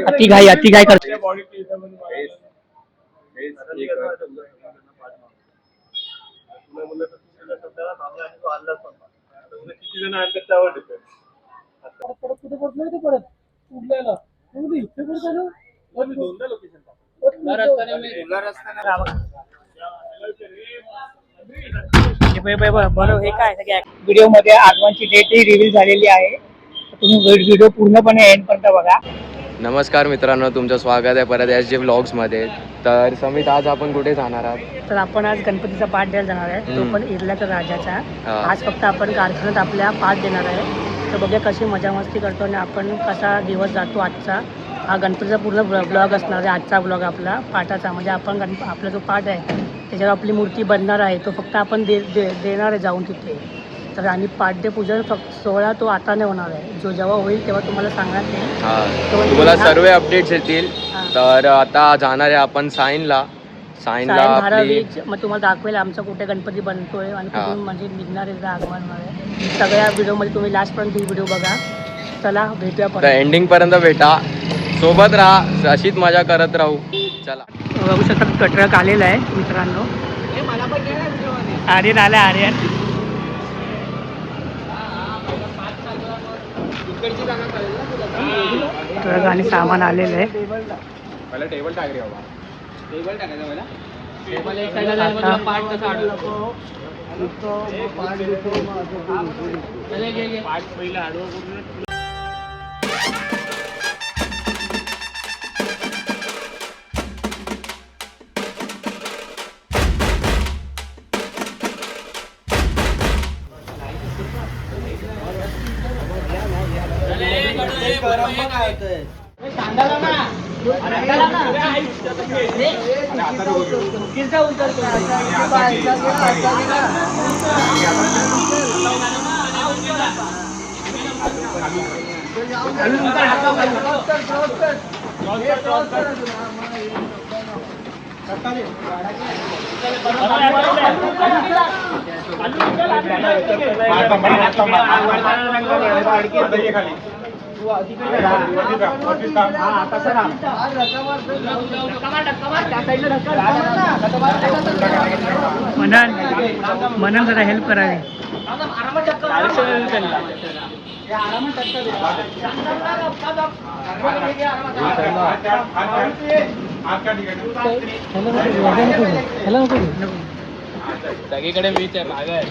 अति घाई करते. बरोबर हे काय व्हिडिओ मध्ये आगमनची डेट ही रिव्हील झालेली आहे. तुम्ही व्हिडिओ पूर्णपणे एंड पर्यंत बघा. नमस्कार मित्रांनो, तुमचं स्वागत आहे परत SJ व्लॉग्समध्ये. तर समित, आज आपण कुठे जाणार आहात? तर आपण आज गणपतीचा पाठ द्यायला जाणार आहे, तो पण इरल्याच्या राजाचा. आज फक्त आपण कारखान्यात आपल्या पाठ देणार आहे. तर बघूया कशी मजा मस्ती करतो आणि आपण कसा दिवस जातो आजचा. हा गणपतीचा पूर्ण ब्लॉग असणार आहे आजचा ब्लॉग आपला पाठाचा. म्हणजे आपण आपला जो पाठ आहे त्याच्यावर आपली मूर्ती बनणार आहे, तो फक्त आपण देणार आहे जाऊन तिथे. तर आणि पाठ्यपूजन फक्त सोहळा तो आता नाही होणार आहे, जो जेव्हा होईल तेव्हा तुम्हाला सांगणार नाही. तुम्हाला सर्व अपडेट्स येतील. तर आता जाणार आहे आपण साईनला धारावी. मग तुम्हाला दाखवेल आमचा कुठे गणपती बनतोय आणि कुठून म्हणजे निघणार आहे आगमन आहे. सगळ्या व्हिडिओमध्ये तुम्ही लास्टपर्यंत व्हिडिओ बघा. चला भेटूया परत, एंडिंग पर्यंत भेटा, सोबत राहा, अशीच मजा करत राहू. चला. बघू शकता ट्रक आलेला आहे मित्रांनो. आर्यन आला, आर्यन. ट्रक आणि सामान आलेलं आहे. टेबल टाक रे बाबा. टेबल टाकायचं मला. टेबल एक साईडला जाईल, पार्ट कसा आडू नको. पार्ट पहिला आडू पूर्ण. मनन जरा हेल्प करावी. सगळीकडे मीच आहे, माग आहे.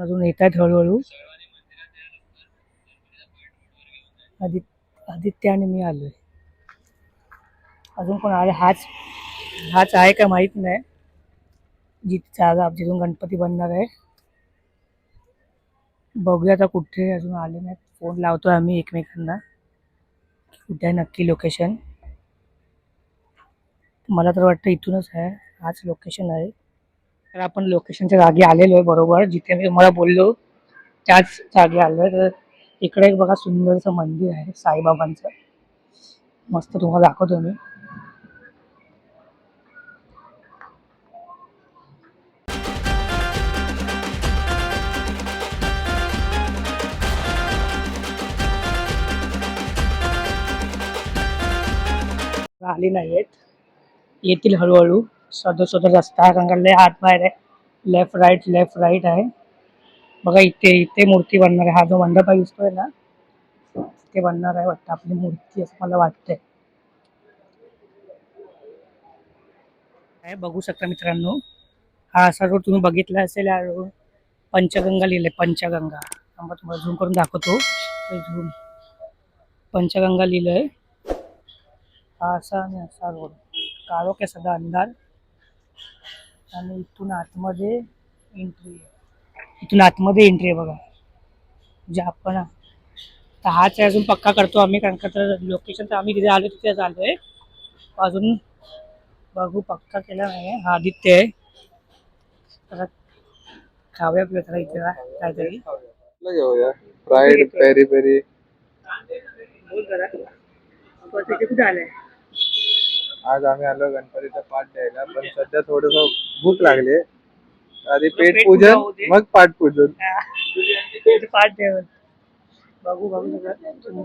अजून येत आहेत हळूहळू. आदित्य आणि मी आलोय. अजून कोण आले? हाच आहे का माहित नाही. जागा जिथून गणपती बनणार आहे. बघूया आता कुठे अजून आले नाही. फोन लावतोय आम्ही एकमेकांना, कुठे आहे नक्की लोकेशन. मला तर वाटतं इथूनच आहे, हाच लोकेशन आहे. तर आपण लोकेशनच्या जागी आलेलो आहे, बरोबर जिथे मी तुम्हाला बोललो त्याच जागी आलोय. तर इकडे एक बघा सुंदरसं मंदिर आहे साईबाबांचं, मस्त तुम्हाला दाखवतो मी. आली नाही आहेत, येतील हळूहळू. स्वतः रस्ता रंगाला आत बाहेर आहे. लेफ्ट राईट आहे बघा. इथे इथे मूर्ती बनणार आहे. हा जो मंडप दिसतोय ना ते बनणार आहे वाटतं आपली मूर्ती, असं मला वाटतंय. बघू शकता मित्रांनो, हा असा रोड तुम्ही बघितला असेल. हा रोड पंचगंगा लिहिलंय, पंचगंगा. तुम्हाला झूम करून दाखवतो. झूम पंचगंगा लिहिलंय. हा असा आणि असा रोड, काळोख आहे सगळा, अंधार. आणि इथून आतमध्ये एंट्री आहे बघा. जे आपण तर हाच आहे, अजून पक्का करतो आम्ही, कारण का तर लोकेशन तर आम्ही तिथे आलो तिथे आलोय, अजून बघू पक्का केला नाही. हा आदित्य आहे. तर खाऊया पिऊया इथे काहीतरी घेऊया. Fried peri peri. बोल करा कुठे आलंय. आज आम्ही आलो गणपतीचा पाठ द्यायला, पण सध्या थोडस भूक लागली. आधी पेट पूजन, मग पाठ पूजन. पाठ द्यावं. बघू सगळं.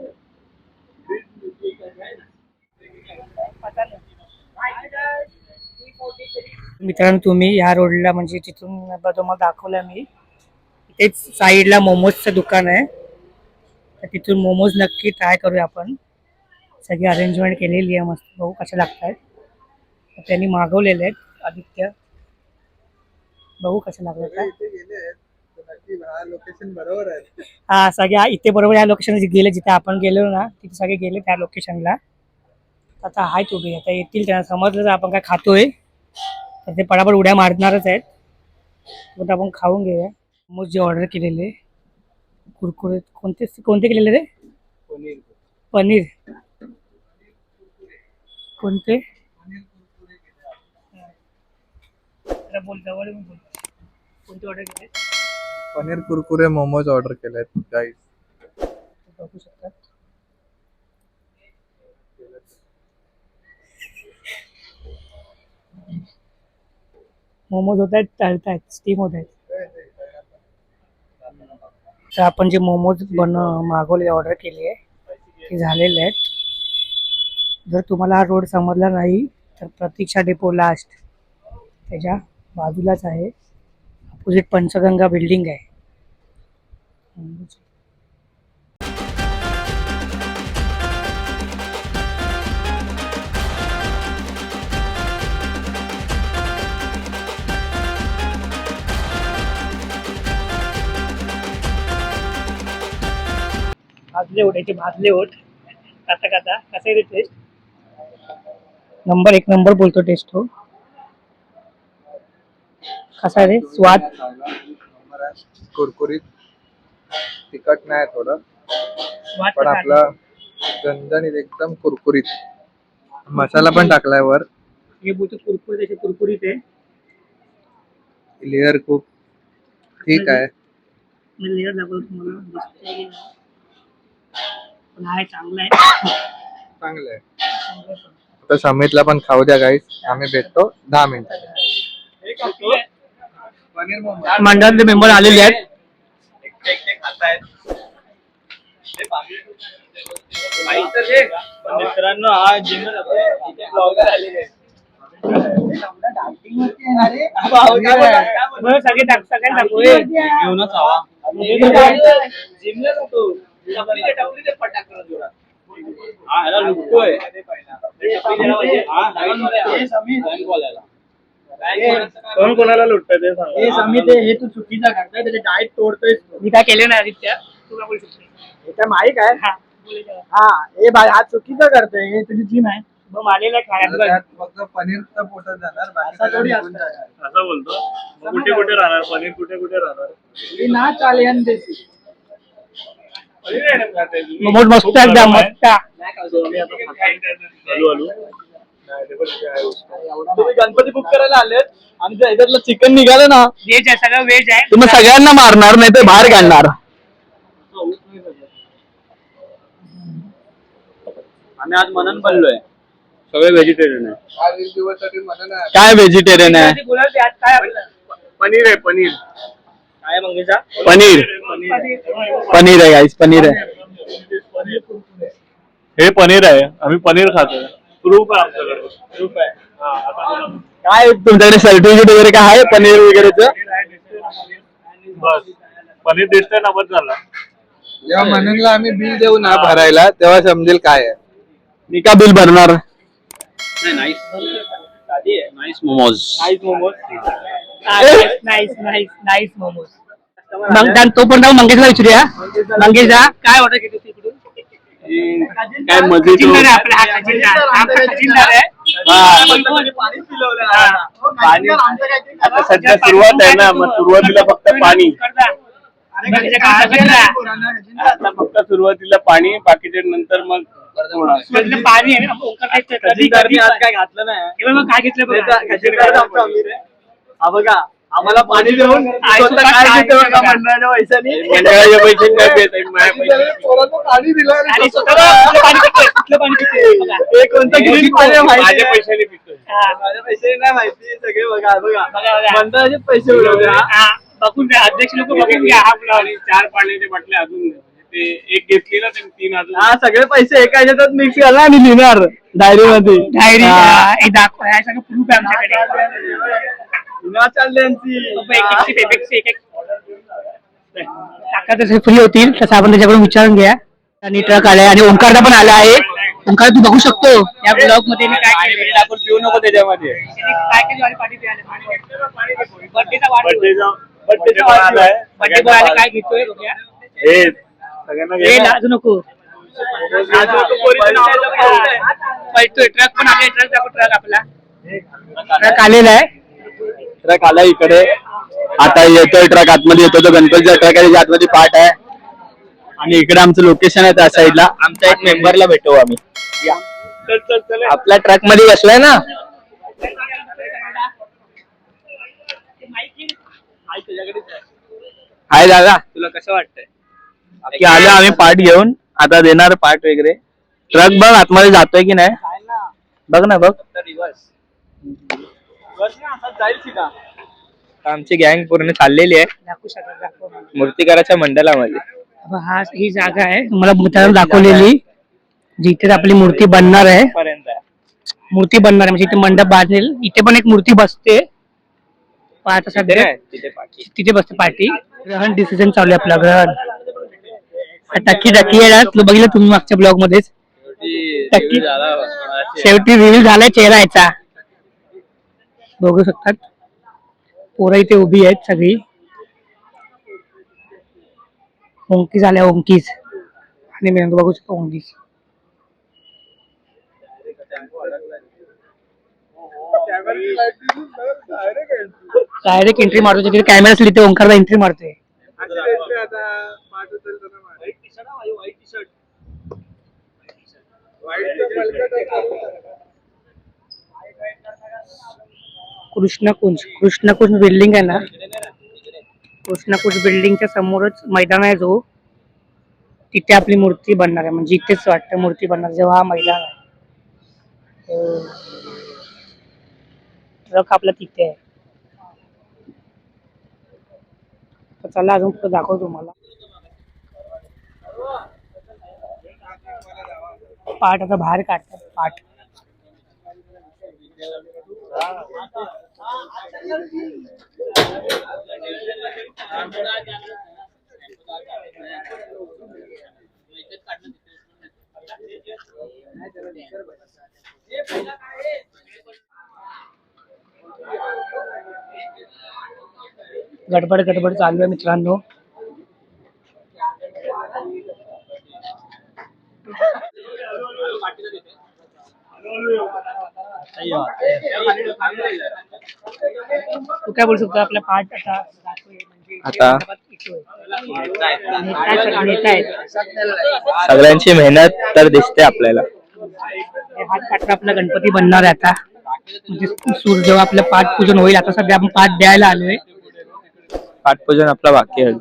मित्रांनो, तुम्ही ह्या रोडला म्हणजे तिथून तुम्हाला दाखवलं मी, इथेच साईडला मोमोजचं दुकान आहे. तर तिथून मोमोज नक्की ट्राय करूया आपण. सगळी अरेंजमेंट केलेली आहे मस्त. बघू कसे लागतात. त्यांनी मागवलेले आहेत आदित्य. बघू कसे लागले का. लोकेशन बरोबर आहे. हा सगळ्या इथे बरोबर या लोकेशन गेले, जिथे आपण गेलो ना तिथे सगळे गेले त्या लोकेशनला. आता हाय तुम्ही, आता येतील, त्यांना समजलं तर आपण काय खातोय तर ते पडापड उड्या मारणारच आहेत. तर आपण खाऊन घेऊया. मोमोज जे ऑर्डर केलेले कुरकुरे, कोणते केलेले रे. पनीर कोणते बोल जवळ बोल. कोणते ऑर्डर केले. पनीर कुरकुरे मोमोज ऑर्डर केलेत गाईस. बघू शकतात. मोमोज होत आहेत, तळतायत, स्टीम होत आहेत. तर आपण जे मोमोज मागवले ऑर्डर केली आहे ते झालेले आहेत. जर तुम्हाला हा रोड समजला नाही तर प्रतीक्षा डेपो लास्ट त्याच्या बाजूलाच आहे. अपोजिट पंचगंगा बिल्डिंग आहे. भाजले ओठ खाता कसं आहे टेस्ट. एक नंबर बोलतो टेस्ट हो. कसा रे स्वाद. कुरकुरीत, तिखट नाही थोडं, पण आपला झणझणीत एकदम कुरकुरीत. मसाला पण टाकलाय वर. हे बोलतो कुरकुरीत आहे. लेअर खूप ठीक आहे. मी लेअर दाखवतो तुम्हाला. पण आहे चांगलं आहे. चांगलं आहे. आता समितला पण खाऊ द्या गाईस. आम्ही भेटतो 10 मिनिटात. मंडळातले मेंबर आलेले आहेत. मित्रांनो हा जिम आलेले सगळे दाखवू घेऊनच हवा. जिमला जातो. लुटतोय. कोण कोणाला लुटतोय ते सांग. हे तू चुकीचा करतोय. त्याचे डाएट तोडतोय. मी काय केले नाही आदित्य. तुला बोलू शकतो. हे माहित आहे. हा हे बाय हा चुकीचं करतोय. हे तुझी जिम आहे. मग आलेला खाण्यात फक्त पनीरचं पोटात जाणार. असं बोलतो. कुठे कुठे राहणार पनीर. कुठे राहणार. ना चालेल देसी मोमोज मस्त एकदम मस्त. तुम्ही गणपती बुक करायला आलेत आणि त्याच्यातलं चिकन निघालं ना. व्हेज आहे, सगळं व्हेज आहे. तुम्ही सगळ्यांना मारणार नाही ते बाहेर काढणार. आम्ही आज मनन बनलोय. सगळे व्हेजिटेरियन आहे. आज एक दिवसासाठी म्हणा. काय व्हेजिटेरियन आहे. पनीर आहे. पनीर काय मंगेशा. पनीर आहे गाईस. पनीर आहे. हे पनीर आहे. आम्ही पनीर खातो. प्रूफ आहे आमच्याकडे. प्रूफ आहे. काय तुमच्याकडे सर्टिफिकेट वगैरे काय आहे पनीर वगैरेचं? बस पनीर दिसतंय ना, बस झाला. जेव्हा मननला आम्ही बिल देऊ ना भरायला तेव्हा समजेल काय आहे. मी का बिल भरणार? नाईस मोमोज. नाईस मोमोज. मग तो पण जाऊ मंगेशला विचारूया. मंगेशा काय ऑर्डर केली होती इकडून? काय मजे खजिनदार आहे आपला, हा खजिनदार. आमचा खजिनदार आहे. पाणी आता सध्या सुरुवात आहे ना, मग सुरुवातीला फक्त पाणी. आता फक्त सुरुवातीला पाणी, बाकीच्या नंतर मग पाणी आहे ना, खजिनदारनी आज काय घातलं नाही. मग काय घेतलं बघा. खजिनदार आमचा अमीर आहे. हा बघा, आम्हाला पाणी देऊन स्वतः काय देतो बघा मंडळाच्या पैशानी. मंडळाच्या पैशाने काय देत आहे, माझ्या पैशाने. पोराचं पाणी दिलं आणि आणि स्वतः स्वतः पाणी पितोय. कुठलं पाणी पितोय बघा. हे कोणतं ग्रीन पाणी आहे माहिती माझ्या नाही. पैशाने पितोय. माझ्या पैशाने नाही माहिती, सगळे बघा बघा बघा, बघा. मंडळाचे पैसे उडवले. हा, बघून घ्या, अध्यक्ष लोक बघून घ्या. हा ब्लॉग. आणि 4 पाण्याचे बाटल्या अजून ते एक घेतली ना, ते 3 अजून. हा, सगळे पैसे एका ह्याच्यातच मिक्स झाला आणि लिहिणार डायरी मध्ये. डायरी हा. हे दाखव, हे सगळं प्रूफ आहे आमच्याकडे. लिहिणार चालल्यांची. टाका तसे फ्री होतील तसं आपण त्याच्याकडून विचारून घ्या. आणि ट्रक आलाय आणि ओंकारदा पण आला आहे. ओंकार तू बघू शकतो या ब्लॉग मध्ये मी काय पाणी केलं. बिणी आपण पिऊ नको त्याच्यामध्ये. काय केलं आणि पाठी प्यायला. बर्थडेचा बर्थडेचा वाढ आहे. बर्थडे बॉय आला, काय घेतोय बघूया. हे सगळ्यांना हे घे ना. लाजू नको. पळतोय ट्रक पण आले. ट्रक दाखव, ट्रक आपला ट्रक आलेला आहे. ट्रक आला इकडे, आता येतोय ट्रक आतमध्ये येतो. तो गणपतीचा ट्रक आहे, आतमध्ये पार्ट आहे. आणि इकडे आमचं लोकेशन आहे त्या साईडला. आमच्या एक मेंबरला भेटू आम्ही. आपल्या ट्रक मध्ये बसलाय ना. हाय दादा, तुला कसं वाटतंय? की आलो आम्ही पार्ट घेऊन. आता देणार पार्ट वगैरे. ट्रक बघ आतमध्ये जातोय की नाही, बघ ना, बघ. जाईल सीधा. आमची गँग पूर्ण चाललेली आहे दाखवू शकत दाखव. मूर्तिकाराच्या मंडळामध्ये. हा ही जागा आहे तुम्हाला भूताला दाखवलेली, जिथे आपली मूर्ती बनणार आहे. पर्यंत आहे. मूर्ती बनणार आहे म्हणजे इथे मंडप बांधेल. इथे पण एक मूर्ती बसते. आता सध्या तिथे पाठी. तिथे बसते पार्टी. ग्रहण डिसिजन चालू आहे आपला. ग्रहण टक्की टक्की आहे. बघितलं तुम्ही मागच्या ब्लॉग मध्येच. टक्की शेवटी रिव्हील झालाय चेहरा याचा. बघू शकतात पोरं इथे उभी आहेत सगळी. ओंकीज आल्या, ओंकीज आणि मी बघू शकतो ओंकीज. डायरेक्ट एंट्री मारतो. तिथे कॅमेरा असली ते ओंकारला एंट्री मारतोय. कृष्णकुंज बिल्डिंग आहे ना, कृष्णकुंज बिल्डिंगच्या समोरच मैदान आहे जो, तिथे आपली मूर्ती बनणार आहे. म्हणजे इथेच वाटतं मूर्ती बनणार जेव्हा हा मैदान आहे. ट्रक आपला तिथे आहे. तर चला अजून पुढे दाखव तुम्हाला. पाठ आता बाहेर काढतात. पाठ गडबड गडबड चालू आहे मित्रांनो. तू काय बोलू शकतो आपला पाठ आता नेता आहेत. सगळ्यांची मेहनत तर दिसते आपल्याला. हात पाठ आपला गणपती बनणार आहे आता. म्हणजे सूर जेव्हा आपलं पाठ पूजन होईल. आता सध्या आपण पाठ द्यायला आलोय. पाठपूजन आपला बाकी आहे.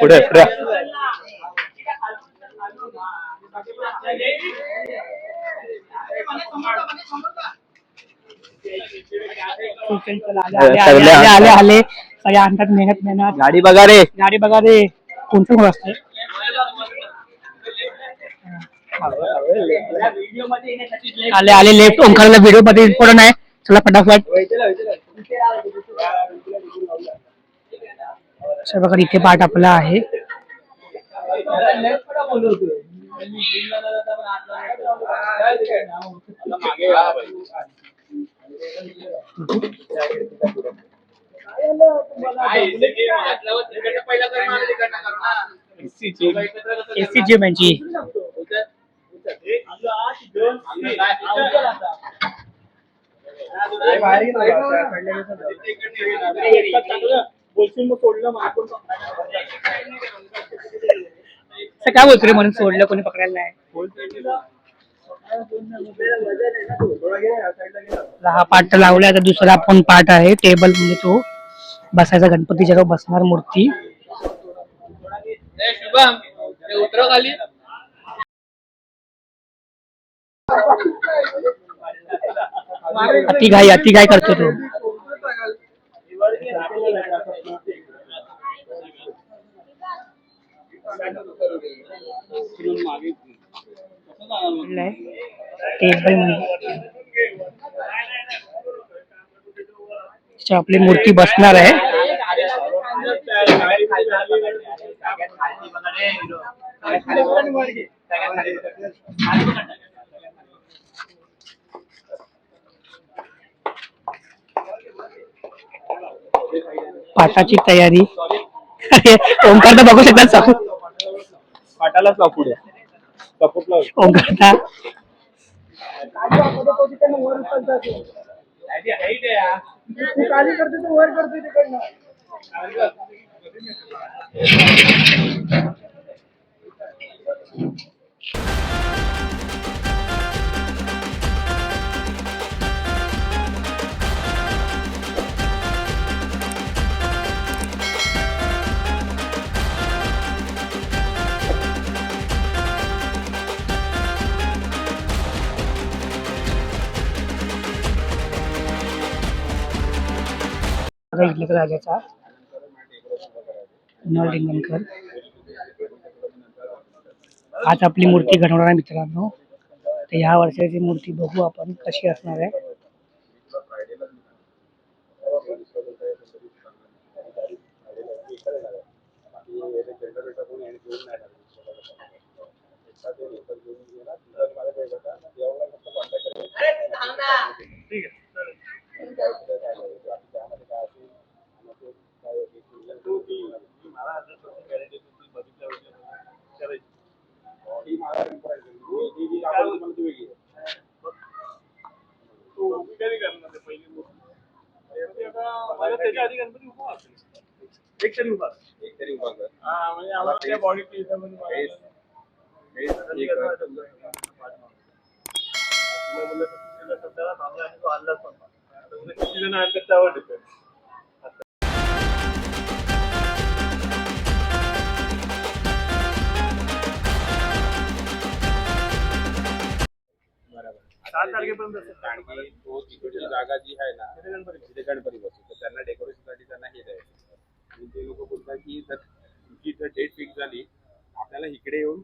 पुढे पुढे आले सगळे आणतात मेहनत मेहनत. गाडी बघा रे. गाडी बघा रे कोणतं कोण असते. आले आले लेफ्ट ओंकारला व्हिडिओ मध्ये इम्पॉर्टंट आहे. चला फटाफट. बघा इथे पाठ आपला आहे. एससी जिम यांची. काय बोलतो रे म्हणून सोडलं कोणी पकडायला नाही. हा पाठ लावलाय. आता दुसरा पण पाठ आहे. टेबल म्हणजे तो बसायचा गणपतीच्या जवळ बसणार मूर्ती. अति घाई करतो तो. टेबल म्हणजे आपली मूर्ती बसणार आहे. पाटाची तयारी. ओंकार तर बघू शकतात. पाटालाच लाव पुढे. ओंकार इथल्या राजाचा कुणाल लिंगणकर. आज आपली मूर्ती घडवणार आहे मित्रांनो. तर ह्या वर्षाची मूर्ती बघू आपण कशी असणार आहे. तिकडची जागा जी आहे ना तिथे गणपती बसतो तर त्यांना डेकोरेशन साठी त्यांना हे द्यायचं आणि ते लोक बोलतात की जर तुमची जर डेट फिक्स झाली आपल्याला इकडे येऊन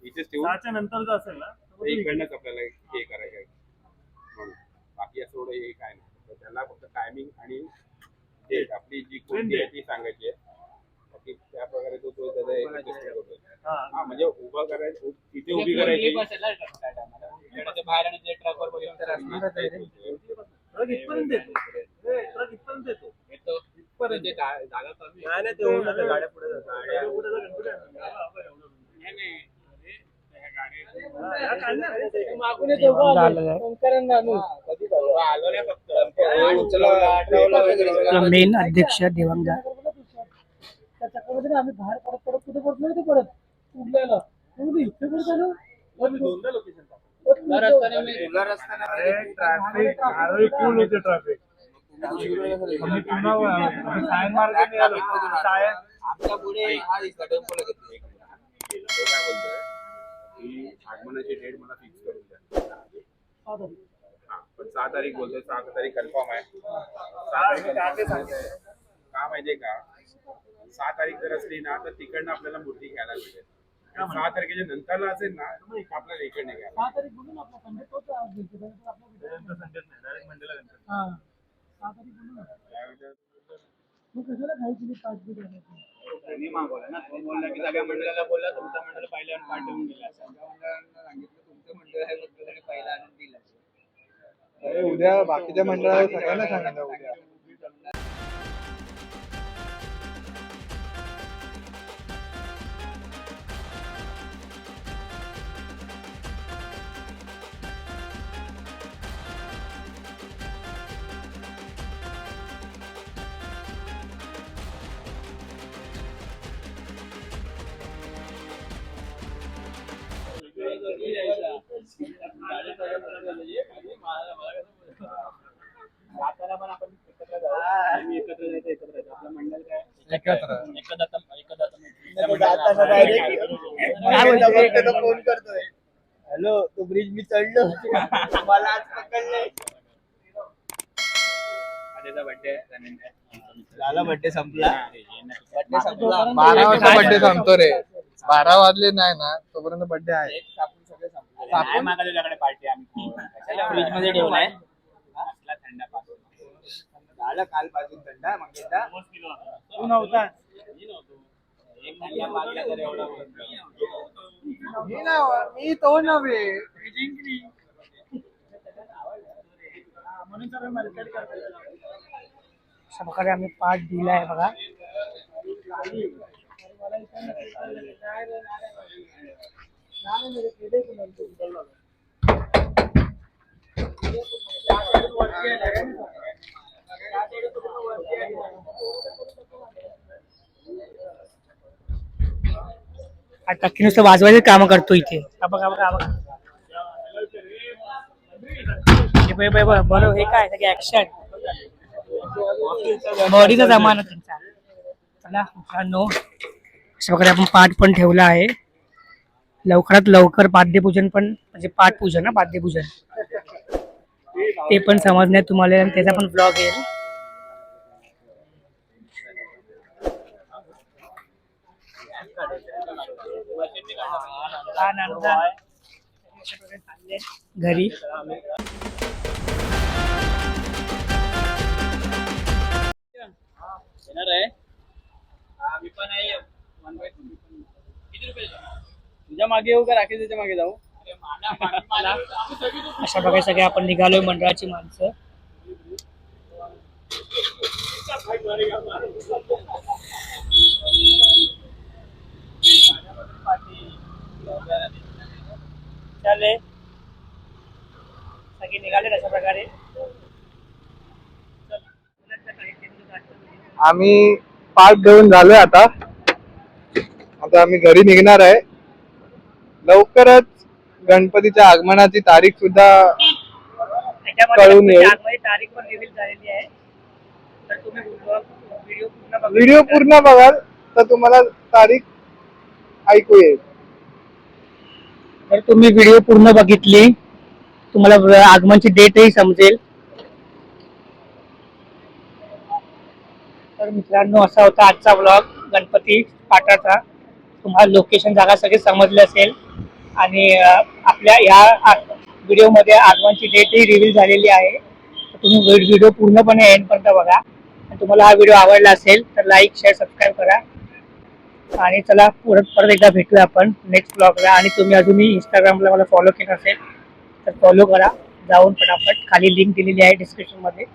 इथेच ठेवून नंतर जर असेल ना इकडनंच आपल्याला हे करायचं आहे म्हणून बाकी असं एवढं हे काय नाही तर त्यांना फक्त टायमिंग आणि डेट आपली जी कोणती आहे ती सांगायची आहे बाकी त्या प्रकारे तो त्याचा म्हणजे उभा करायचं तिथे उभी करायची बाहेर आणि ट्रकवर जागा कमी गाड्या पुढे मेन अध्यक्ष देवांगा. आम्ही बाहेर परत कुठे पडलो ते परत उडलेला इथे कुठे झालं दोनदा लोकेशन आगमनाची डेट मला फिक्स करून द्या पण 6 तारीख बोलतोय 6 तारीख कन्फर्म आहे का माहितीये का, 6 तारीख जर असली ना तर तिकडनं आपल्याला मूर्ती घ्यायला मिळेल. 6 तारखेच्या नंतरला असेल ना तर मग आपल्याला इकडनं घ्यायला. मी मागवलं ना, तो बोलला की सगळ्या मंडळाला बोलला, तुमच्या मंडळाला पहिल्या पाठवून दिला. तुमचं मंडळ आहे फक्त त्याने पहिला आणून दिला. अरे उद्या बाकीच्या मंडळाला सगळ्यांना सांगा उद्या. जाताना पण आपण एकत्र जाऊ. आम्ही एकत्र जायचं, एकत्र जायचं. आपलं मंडळ काय फोन करतोय, हॅलो तो ब्रिज मी चढलो, मला आज पकडले. झाला बर्थडे संपला. 12 वाजता बर्थडे संपतो रे. 12 वाजले नाही ना तोपर्यंत बर्थडे आहे. नाही मागा तुझ्याकडे पार्टी आम्ही फ्रीज मध्ये ठेवलाय. थंडा पासून झालं कालपासून थंडा. मग एकदा तू नव्हता. एक थंडा मागला तर एवढा मी तो नव्हे. अशा प्रकारे आम्ही पाठ दिला आहे बघा. टक्की नुसतं वाजवायचे काम करतो इथे. बघा बघा बघा. बरोबर हे काय सगळे ऍक्शन बॉडीचा जमाना त्यांचा. चला मित्रांनो, अशा प्रकारे आपण पाठ पण ठेवला आहे. लवकरात लवकर पाद्यपूजन पण, म्हणजे पाठपूजन ना, पाद्यपूजन ते पण समजण्यात तुम्हाला, आणि त्याचा पण ब्लॉग येईल. घरी येणार आहे. मी पण आहे. किती रुपये तुझ्या मागे येऊ का राकेश त्याच्या मागे जाऊ? अशा प्रकारे सगळे आपण निघालोय मंडळाची माणसं. चालेल सगळे निघाले अशा प्रकारे. आम्ही पाठ घेऊन झालोय आता आम्ही घरी निघणार आहे. लवकरच गणपतीच्या आगमनाची तारीख सुद्धा कळून येईल. तारीख पण रिव्हील झालेली आहे. तर तुम्ही व्हिडिओ पूर्ण बघाल तर तुम्हाला तारीख ऐकू येईल. तर तुम्ही व्हिडिओ पूर्ण बघितली, तुम्हाला आगमनची डेटही समजेल. तर मित्रांनो, असा होता आजचा व्लॉग गणपती पाठाचा. तुम्हाला लोकेशन जागा सगळे समजले असेल, आणि आपल्या या व्हिडिओमध्ये आगमनची डेटही रिव्हील झालेली आहे. तर तुम्ही व्हिडिओ पूर्णपणे एंडपर्यंत बघा. आणि तुम्हाला हा व्हिडिओ आवडला असेल तर लाईक, शेअर, सबस्क्राईब करा. आणि चला परत एकदा भेटूया आपण नेक्स्ट ब्लॉगला. आणि तुम्ही अजूनही इंस्टाग्रामला मला फॉलो केलं असेल तर फॉलो करा जाऊन पटापट. खाली लिंक दिलेली आहे डिस्क्रिप्शन मध्ये.